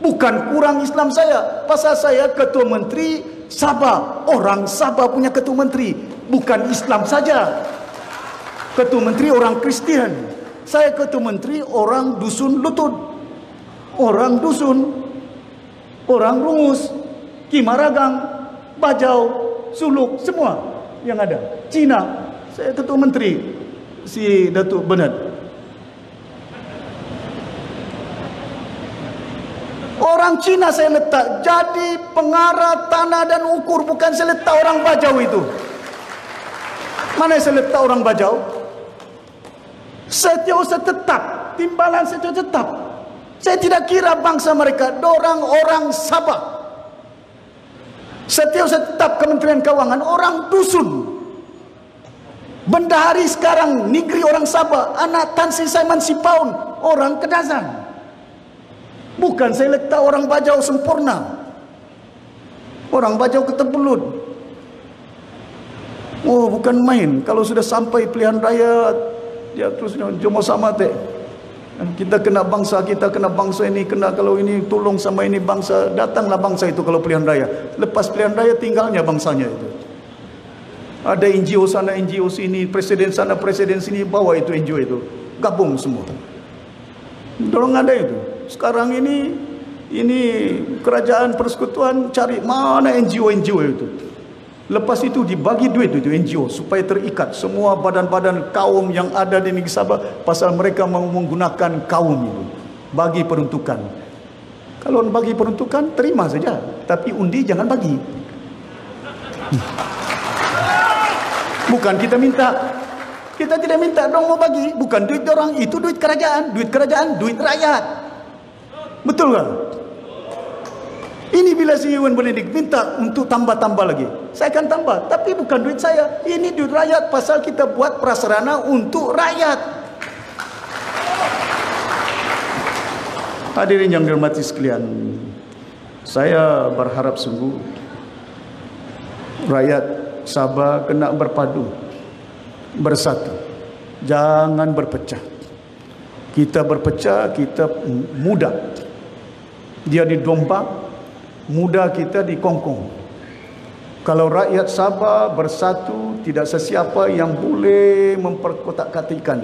Bukan kurang Islam saya, pasal saya ketua menteri Sabah. Orang Sabah punya ketua menteri, bukan Islam saja. Ketua menteri orang Kristian. Saya ketua menteri orang dusun lutut, orang dusun, orang rungus, Kimaragang, Bajau, Suluk, semua yang ada. Cina, saya ketua menteri si Datuk Bernard. Orang Cina saya letak jadi pengarah tanah dan ukur, bukan saya letak orang Bajau itu. Mana saya letak orang Bajau? Setiausaha tetap, timbalan setiausaha tetap. Saya tidak kira bangsa mereka, dorang orang Sabah. Setiausaha tetap Kementerian Keuangan, orang dusun. Bendahari sekarang negeri orang Sabah, anak Tan Sri Saiman Sipaun, orang Kedazan. Bukan saya letak orang Bajau sempurna, orang Bajau ketebelut. Oh, bukan main. Kalau sudah sampai pilihan raya, dia terus jomo sama teh. Kita kena bangsa, kita kena bangsa ini, kena kalau ini tolong sama ini bangsa. Datanglah bangsa itu kalau pilihan raya. Lepas pilihan raya tinggalnya bangsanya itu. Ada NGO sana, NGO sini, presiden sana, presiden sini, bawa itu NGO itu, gabung semua. Dorong ada itu. Sekarang ini kerajaan persekutuan cari mana NGO-NGO itu. Lepas itu dibagi duit itu NGO supaya terikat semua badan-badan kaum yang ada di negeri Sabah, pasal mereka mau menggunakan kaum itu bagi peruntukan. Kalau bagi peruntukan terima saja, tapi undi jangan bagi. Bukan kita minta. Kita tidak minta dong mau bagi, bukan duit orang, itu duit kerajaan, duit rakyat. Betul tak? Ini bila si Iwan Benedict minta untuk tambah-tambah lagi, saya akan tambah, tapi bukan duit saya, ini duit rakyat, pasal kita buat prasarana untuk rakyat. Hadirin yang dihormati sekalian, saya berharap sungguh rakyat Sabah kena berpadu, bersatu, jangan berpecah. Kita berpecah, kita mudah dia didombak, mudah kita dikongkong. Kalau rakyat Sabah bersatu, tidak sesiapa yang boleh memperkotak-katikkan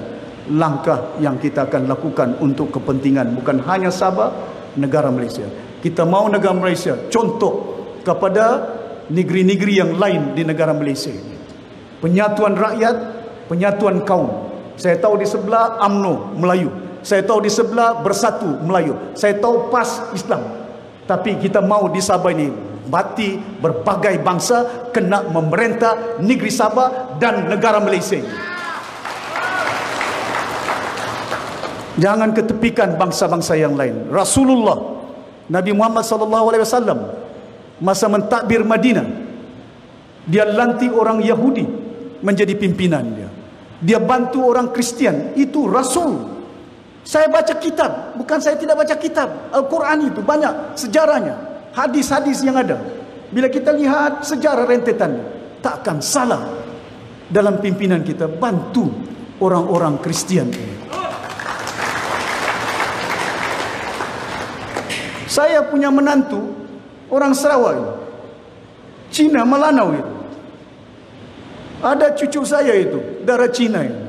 langkah yang kita akan lakukan untuk kepentingan bukan hanya Sabah, negara Malaysia. Kita mau negara Malaysia contoh kepada negeri-negeri yang lain di negara Malaysia. Penyatuan rakyat, penyatuan kaum. Saya tahu di sebelah UMNO Melayu, saya tahu di sebelah Bersatu Melayu, saya tahu PAS Islam. Tapi kita mau di Sabah ini mati berbagai bangsa kena memerintah negeri Sabah dan negara Malaysia. Jangan ketepikan bangsa-bangsa yang lain. Rasulullah Nabi Muhammad SAW masa mentadbir Madinah, Dia lantik orang Yahudi menjadi pimpinan dia. Dia bantu orang Kristian, itu rasul. Saya baca kitab, bukan saya tidak baca kitab. Al-Quran itu banyak sejarahnya, hadis-hadis yang ada. Bila kita lihat sejarah rentetan, takkan salah dalam pimpinan kita bantu orang-orang Kristian ini. Saya punya menantu orang Sarawak, Cina Melanau itu. Ada cucu saya itu darah Cina itu.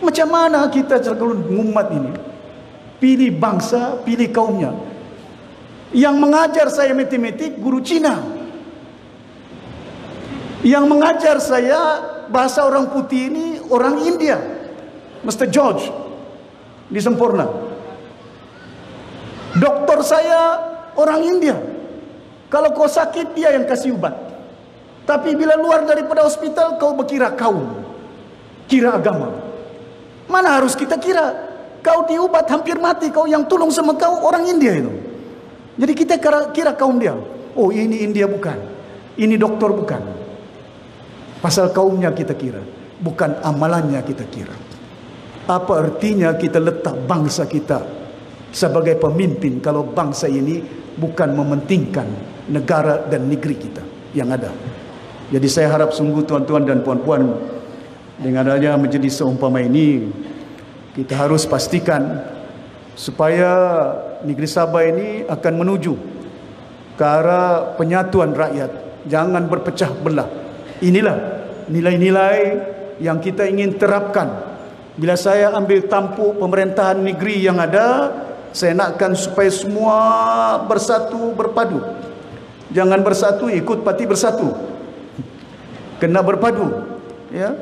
Macam mana kita kalau umat ini pilih bangsa, pilih kaumnya? Yang mengajar saya matematik guru Cina. Yang mengajar saya bahasa orang putih ini orang India, Mr. George di Sempurna. Doktor saya orang India. Kalau kau sakit, dia yang kasih ubat. Tapi bila luar daripada hospital, kau berkira kaum, kira agama. Mana harus kita kira? Kau diubat hampir mati, kau yang tolong sama kau orang India itu. Jadi kita kira kaum dia. Oh, ini India bukan, ini doktor bukan. Pasal kaumnya kita kira, bukan amalannya kita kira. Apa artinya kita letak bangsa kita sebagai pemimpin kalau bangsa ini bukan mementingkan negara dan negeri kita yang ada? Jadi saya harap sungguh tuan-tuan dan puan-puan, dengan adanya menjadi seumpama ini, kita harus pastikan supaya negeri Sabah ini akan menuju ke arah penyatuan rakyat, jangan berpecah belah. Inilah nilai-nilai yang kita ingin terapkan. Bila saya ambil tampuk pemerintahan negeri yang ada, saya nakkan supaya semua bersatu, berpadu. Jangan bersatu ikut parti bersatu, kena berpadu, ya.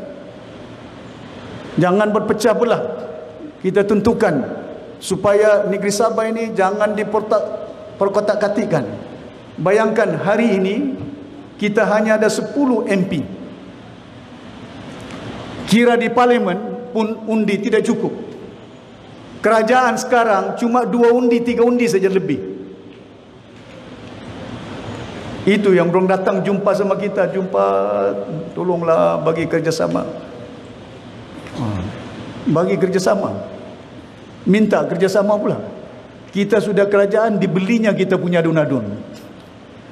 Jangan berpecah belah. Kita tentukan supaya negeri Sabah ini jangan diperkotak-katikkan. Bayangkan hari ini kita hanya ada 10 MP. Kira di parlimen pun undi tidak cukup. Kerajaan sekarang cuma 2 undi, 3 undi saja lebih. Itu yang orang datang jumpa sama kita, tolonglah bagi kerjasama. Bagi kerjasama, minta kerjasama pula. Kita sudah kerajaan, dibelinya kita punya adun-adun.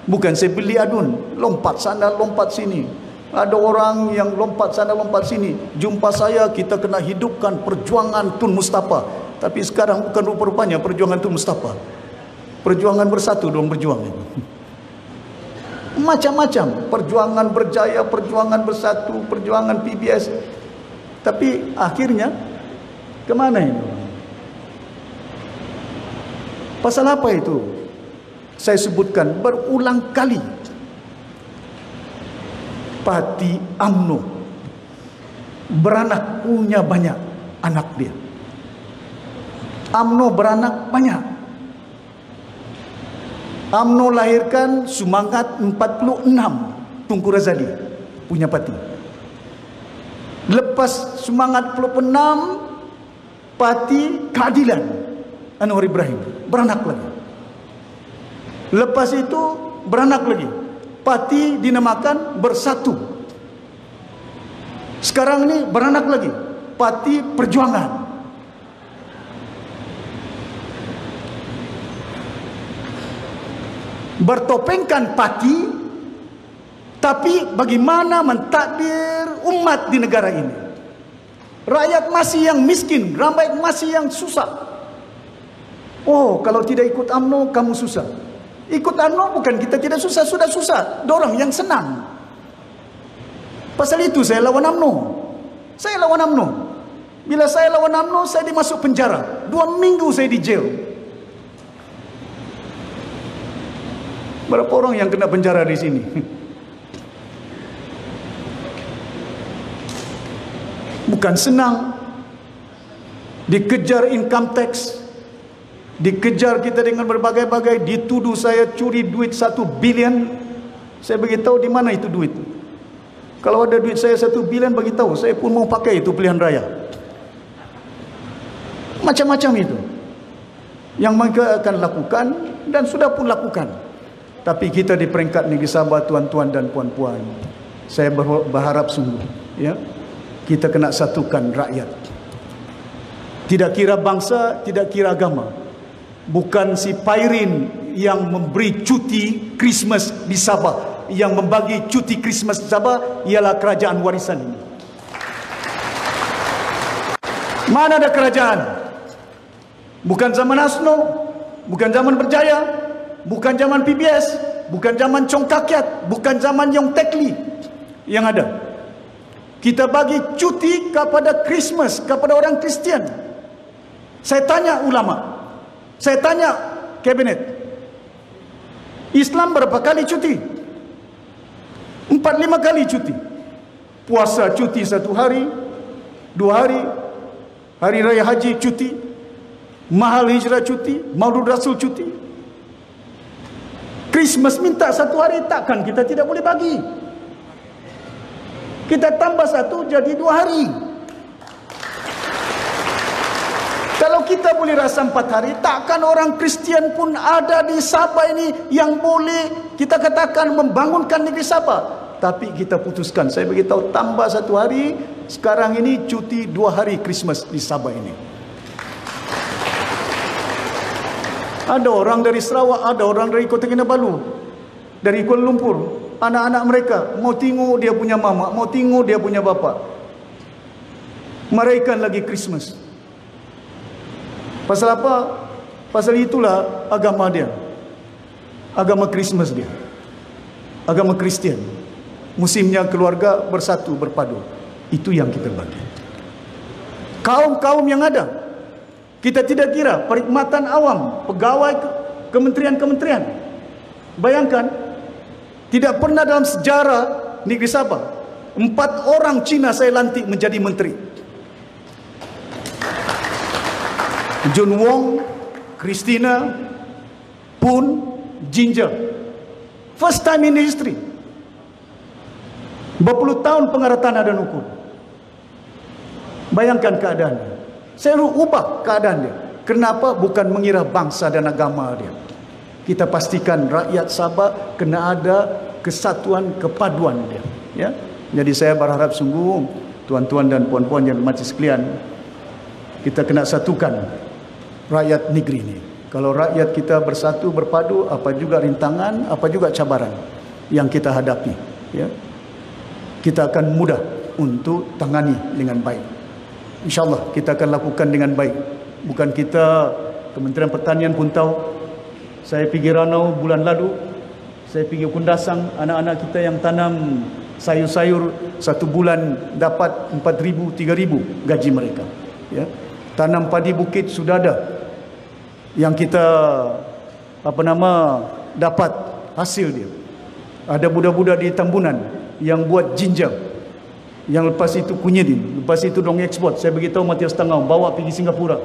Bukan saya beli adun, lompat sana lompat sini. Ada orang yang lompat sana lompat sini. Jumpa saya, kita kena hidupkan perjuangan Tun Mustafa. Tapi sekarang bukan rupa-rupanya perjuangan Tun Mustafa. Perjuangan bersatu dong berjuang. Macam-macam perjuangan berjaya, perjuangan bersatu, perjuangan PBS. Tapi akhirnya kemana ini? Pasal apa itu? Saya sebutkan berulang kali. Parti UMNO beranak, punya banyak anak dia. UMNO beranak banyak. UMNO lahirkan Semangat 46, Tunku Razali punya parti. Lepas Semangat 46, Parti Keadilan Anwar Ibrahim beranak lagi. Lepas itu beranak lagi, parti dinamakan Bersatu. Sekarang ini beranak lagi, Parti Perjuangan. Bertopengkan parti, tapi bagaimana mentakdir umat di negara ini? Rakyat masih yang miskin, rakyat masih yang susah. Oh, kalau tidak ikut UMNO kamu susah. Ikut UMNO bukan kita tidak susah, sudah susah. Dorang yang senang. Pasal itu saya lawan UMNO. Saya lawan UMNO. Bila saya lawan UMNO, saya dimasuk penjara. 2 minggu saya di jail. Berapa orang yang kena penjara di sini? Bukan senang. Dikejar income tax, dikejar kita dengan berbagai-bagai, dituduh saya curi duit 1 bilion. Saya beritahu di mana itu duit. Kalau ada duit saya 1 bilion, beritahu, saya pun mau pakai itu pilihan raya. Macam-macam itu yang mereka akan lakukan dan sudah pun lakukan. Tapi kita di peringkat negeri Sabah, tuan-tuan dan puan-puan, saya berharap sungguh, ya, kita kena satukan rakyat. Tidak kira bangsa, tidak kira agama. Bukan si Pairin yang memberi cuti Christmas di Sabah, yang membagi cuti Christmas di Sabah ialah kerajaan warisan ini. Mana ada kerajaan? Bukan zaman Asno, bukan zaman Berjaya, bukan zaman PBS, bukan zaman Chong Kakyat, bukan zaman Yong Tekli yang ada. Kita bagi cuti kepada Christmas, kepada orang Kristian. Saya tanya ulama, saya tanya kabinet, Islam berapa kali cuti? 4-5 kali cuti. Puasa cuti 1 hari, 2 hari, Hari Raya Haji cuti, Mahal Hijrah cuti, Maulud Rasul cuti. Christmas minta 1 hari, takkan kita tidak boleh bagi. Kita tambah 1 jadi 2 hari. Kalau kita boleh rasa 4 hari, takkan orang Kristian pun ada di Sabah ini yang boleh kita katakan membangunkan negeri Sabah. Tapi kita putuskan, saya beritahu tambah 1 hari, sekarang ini cuti 2 hari Christmas di Sabah ini. Ada orang dari Sarawak, ada orang dari Kota Kinabalu, dari Kuala Lumpur, anak-anak mereka mau tengok dia punya mama, mau tengok dia punya bapa, merayakan lagi Christmas. Pasal apa? Pasal itulah agama dia, agama Christmas dia, agama Kristian. Musimnya keluarga bersatu berpadu. Itu yang kita bagi. Kaum-kaum yang ada, kita tidak kira perkhidmatan awam, pegawai kementerian-kementerian. Bayangkan, tidak pernah dalam sejarah negeri Sabah 4 orang Cina saya lantik menjadi menteri. Jun Wong, Christina, Poon, Ginger. First time in history. Berpuluh tahun pengaratan dan hukum. Bayangkan keadaannya. Saya ubah keadaan dia. Kenapa? Bukan mengira bangsa dan agama dia. Kita pastikan rakyat Sabah kena ada kesatuan, kepaduan dia. Ya. Jadi saya berharap sungguh tuan-tuan dan puan-puan yang berhormat sekalian, kita kena satukan rakyat negeri ini. Kalau rakyat kita bersatu, berpadu, apa juga rintangan, apa juga cabaran yang kita hadapi, ya, kita akan mudah untuk tangani dengan baik. InsyaAllah kita akan lakukan dengan baik. Bukan kita, Kementerian Pertanian pun tahu. Saya pergi Ranau bulan lalu, saya pergi Kundasang, anak-anak kita yang tanam sayur-sayur 1 bulan dapat 4,000, 3,000 gaji mereka, ya. Tanam padi bukit sudah ada yang kita dapat hasil dia. Ada budak-budak di Tambunan yang buat ginger, yang lepas itu kunyit, lepas itu dong ekspor. Saya beritahu Matias Tangau, bawa pergi Singapura,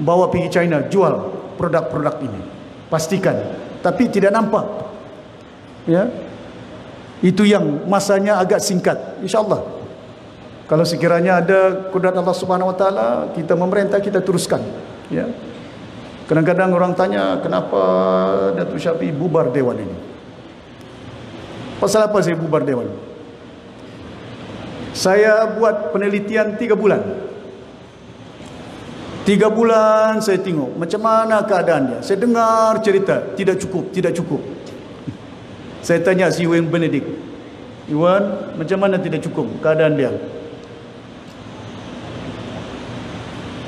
bawa pergi China, jual produk-produk ini. Pastikan, tapi tidak nampak, ya. Itu yang masanya agak singkat. InsyaAllah, kalau sekiranya ada kudrat Allah Subhanahu Wa Taala, kita memerintah, kita teruskan, ya. Kadang-kadang orang tanya, kenapa Datuk Syafie bubar dewan ini? Pasal apa saya bubar dewan? Saya buat penelitian 3 bulan. 3 bulan saya tengok macam mana keadaan dia. Saya dengar cerita, tidak cukup, tidak cukup. Saya tanya si Iwan Benedict, Iwan, macam mana tidak cukup keadaan dia?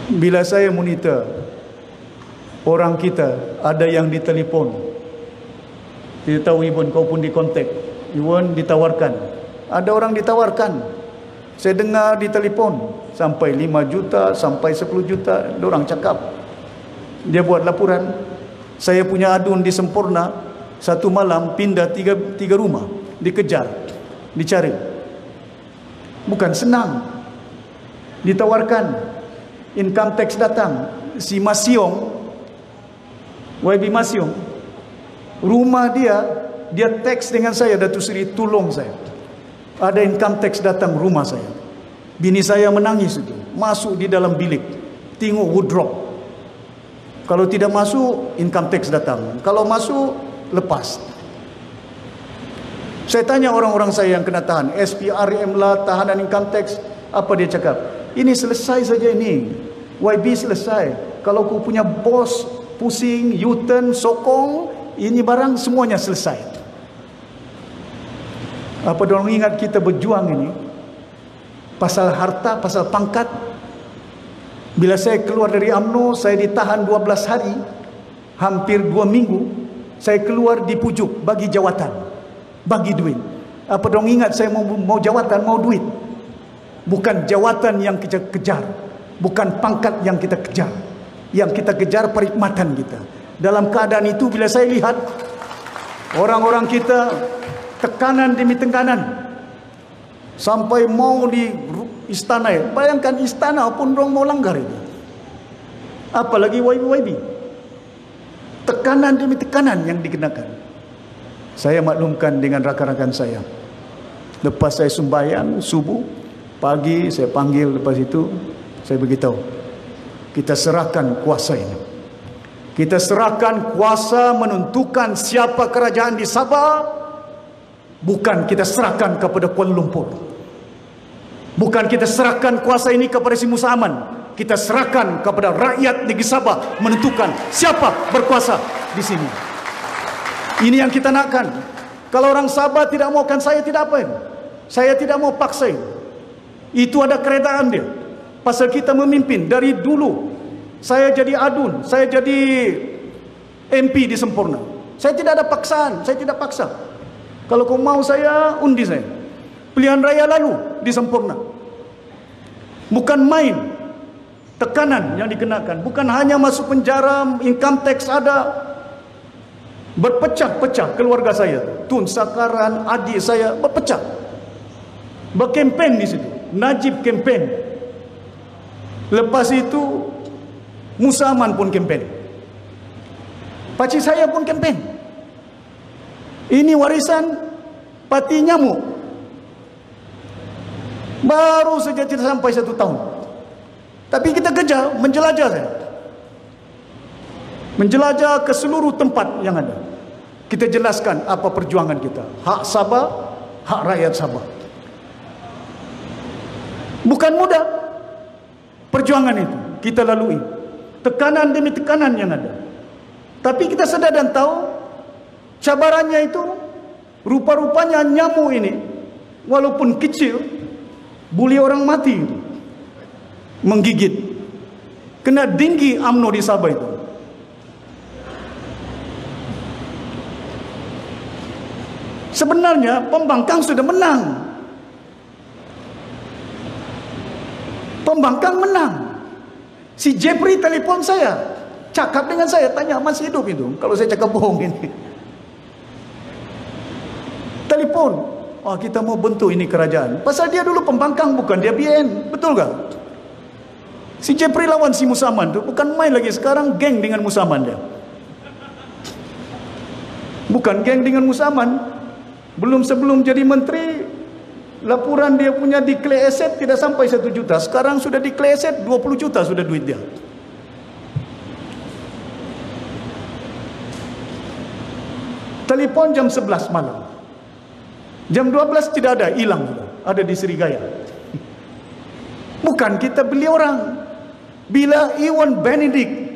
Bila saya monitor, orang kita ada yang ditelepon, tidak tahu Iwan, kau pun dikontak, Iwan ditawarkan, ada orang ditawarkan. Saya dengar di telefon sampai 5 juta, sampai 10 juta, orang cakap. Dia buat laporan. Saya punya adun di Sempurna, 1 malam pindah 3 rumah, dikejar, dicari. Bukan senang. Ditawarkan, income tax datang. Si Masyong, YB Masyong, rumah dia tax dengan saya, Datuk Seri tolong saya. Ada income tax datang rumah saya. Bini saya menangis itu. Masuk di dalam bilik, tengok wardrobe. Kalau tidak masuk, income tax datang. Kalau masuk, lepas. Saya tanya orang-orang saya yang kena tahan, SPRM lah, tahanan income tax, apa dia cakap? Ini selesai saja ini. YB selesai. Kalau kau punya bos pusing, U-turn, sokong, ini barang semuanya selesai. Apa dorang ingat kita berjuang ini pasal harta, pasal pangkat? Bila saya keluar dari UMNO, saya ditahan 12 hari, hampir 2 minggu. Saya keluar di pujuk bagi jawatan, bagi duit. Apa dorang ingat saya mau jawatan, mau duit? Bukan jawatan yang kita kejar, bukan pangkat yang kita kejar. Yang kita kejar perkhidmatan kita. Dalam keadaan itu, bila saya lihat orang-orang kita tekanan demi tekanan sampai mau di istana, bayangkan istana pun orang mau langgar itu, apalagi YB. Tekanan demi tekanan yang dikenakan. Saya maklumkan dengan rakan-rakan saya. Lepas saya sembahyang subuh, pagi saya panggil, lepas itu saya beritahu, kita serahkan kuasa ini. Kita serahkan kuasa menentukan siapa kerajaan di Sabah. Bukan kita serahkan kepada Kuala Lumpur. Bukan kita serahkan kuasa ini kepada si Musa Aman. Kita serahkan kepada rakyat negeri Sabah menentukan siapa berkuasa di sini. Ini yang kita nakkan. Kalau orang Sabah tidak maukan, saya tidak apa. Saya tidak mau paksa. Itu ada keredaan dia. Pasal kita memimpin dari dulu. Saya jadi adun, saya jadi MP di Sempurna. Saya tidak ada paksaan, saya tidak paksa. Kalau kau mau saya, undi saya. Pilihan raya lalu di Sempurna. Bukan main. Tekanan yang dikenakan. Bukan hanya masuk penjara, income tax ada. Berpecah-pecah keluarga saya. Tun Sakaran, adik saya, berpecah. Berkempen di situ. Najib kempen. Lepas itu, Musa Aman pun kempen. Pakcik saya pun kempen. Ini warisan parti nyamuk. Baru saja tidak sampai 1 tahun. Tapi kita kejar, menjelajah saya. Menjelajah ke seluruh tempat yang ada. Kita jelaskan apa perjuangan kita. Hak Sabah, hak rakyat Sabah. Bukan mudah perjuangan itu kita lalui. Tekanan demi tekanan yang ada. Tapi kita sedar dan tahu cabarannya itu, rupa-rupanya nyamuk ini walaupun kecil boleh orang mati itu. Menggigit. Kena dinggi UMNO di Sabah itu. Sebenarnya pembangkang sudah menang. Pembangkang menang. Si Jeffrey telepon saya, cakap dengan saya, tanya masih hidup itu. Kalau saya cakap bohong ini. Telepon, oh kita mau bentuk ini kerajaan. Pasal dia dulu pembangkang, bukan dia BN, betul gak? Si Jeffrey lawan si Musa Aman tu bukan main lagi, sekarang geng dengan Musa Aman dia. Bukan geng dengan Musa Aman. Sebelum jadi menteri, laporan dia punya declare asset tidak sampai 1 juta. Sekarang sudah declare asset 20 juta sudah duit dia. Telepon jam 11 malam. Jam 12 tidak ada, hilang sudah. Ada di Serigaya. Bukan kita beli orang. Bila Iwan Benedict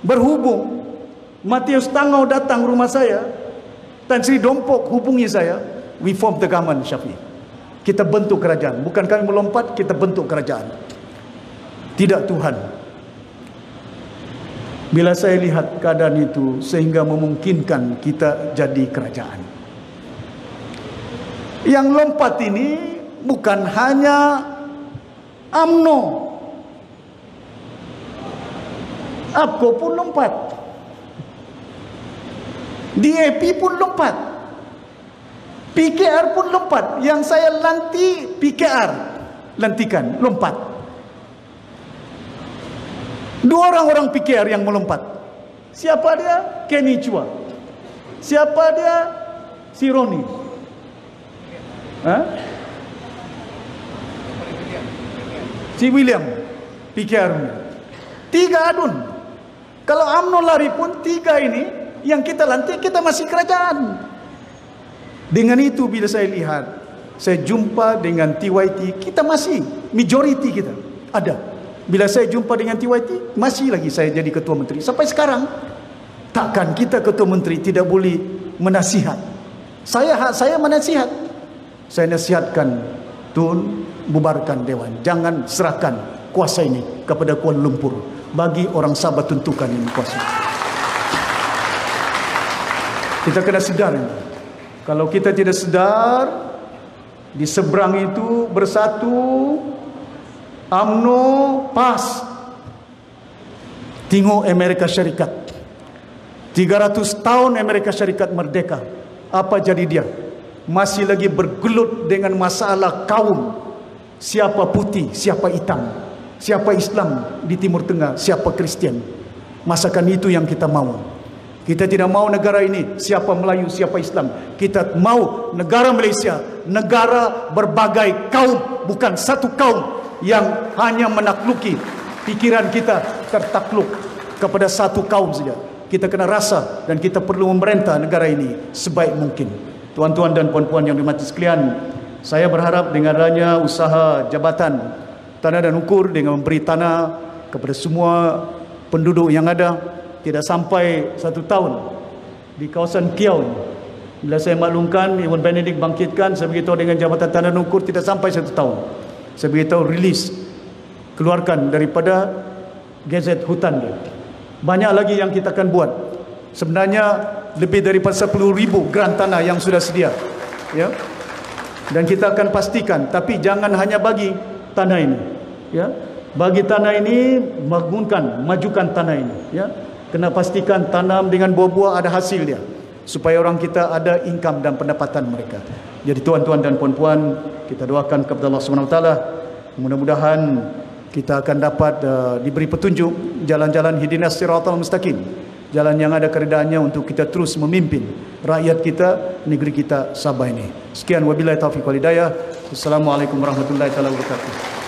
berhubung, Matius Tangau datang rumah saya, Tan Sri Dompok hubungi saya, we form the government, Syafiq. Kita bentuk kerajaan. Bukan kami melompat, kita bentuk kerajaan. Tidak Tuhan. Bila saya lihat keadaan itu, sehingga memungkinkan kita jadi kerajaan. Yang lompat ini bukan hanya UMNO. APKO pun lompat. DAP pun lompat. PKR pun lompat. Yang saya lanti PKR. Lantikan, lompat. 2 orang PKR yang melompat. Siapa dia? Kenny Chua. Siapa dia? Si Roni. Si William. PKR. 3 adun. Kalau UMNO lari pun 3 ini Yang kita lantik, kita masih kerajaan. Dengan itu bila saya lihat, saya jumpa dengan TYT, kita masih majority kita ada. Bila saya jumpa dengan TYT, masih lagi saya jadi ketua menteri sampai sekarang. Takkan kita ketua menteri tidak boleh menasihat. Hak saya menasihat. Saya nasihatkan, Tun, bubarkan dewan, jangan serahkan kuasa ini kepada Kuala Lumpur. Bagi orang Sabah tentukan ini kuasa. Kita kena sedar ini. Kalau kita tidak sedar, di seberang itu bersatu, UMNO, PAS. Tengok Amerika Syarikat. 300 tahun Amerika Syarikat merdeka. Apa jadi dia? Masih lagi bergelut dengan masalah kaum. Siapa putih, siapa hitam, siapa Islam di Timur Tengah, siapa Kristian. Masakan itu yang kita mau. Kita tidak mau negara ini siapa Melayu, siapa Islam. Kita mau negara Malaysia, negara berbagai kaum, bukan satu kaum yang hanya menakluki. Pikiran kita tertakluk kepada satu kaum saja. Kita kena rasa dan kita perlu memerintah negara ini sebaik mungkin. Tuan-tuan dan puan-puan yang dirahmati sekalian, saya berharap dengan adanya usaha Jabatan Tanah dan Ukur dengan memberi tanah kepada semua penduduk yang ada, tidak sampai 1 tahun di kawasan Kiau ini. Bila saya maklumkan, Iwan Benedict bangkitkan, saya beritahu dengan Jabatan Tanah dan Ukur tidak sampai 1 tahun. Saya beritahu rilis, keluarkan daripada gazet hutan dia. Banyak lagi yang kita akan buat. Sebenarnya lebih daripada 10,000 geran tanah yang sudah sedia, ya. Dan kita akan pastikan, tapi jangan hanya bagi tanah ini, ya. Bagi tanah ini, majukan tanah ini, ya. Kena pastikan tanam dengan buah-buah ada hasil dia, supaya orang kita ada income dan pendapatan mereka. Jadi tuan-tuan dan puan-puan, kita doakan kepada Allah SWT, mudah-mudahan kita akan dapat diberi petunjuk jalan-jalan hidinas siratal mustaqim, jalan yang ada keredaannya untuk kita terus memimpin rakyat kita, negeri kita Sabah ini. Sekian, wabillahi taufiq wal hidayah. Assalamualaikum warahmatullahi wabarakatuh.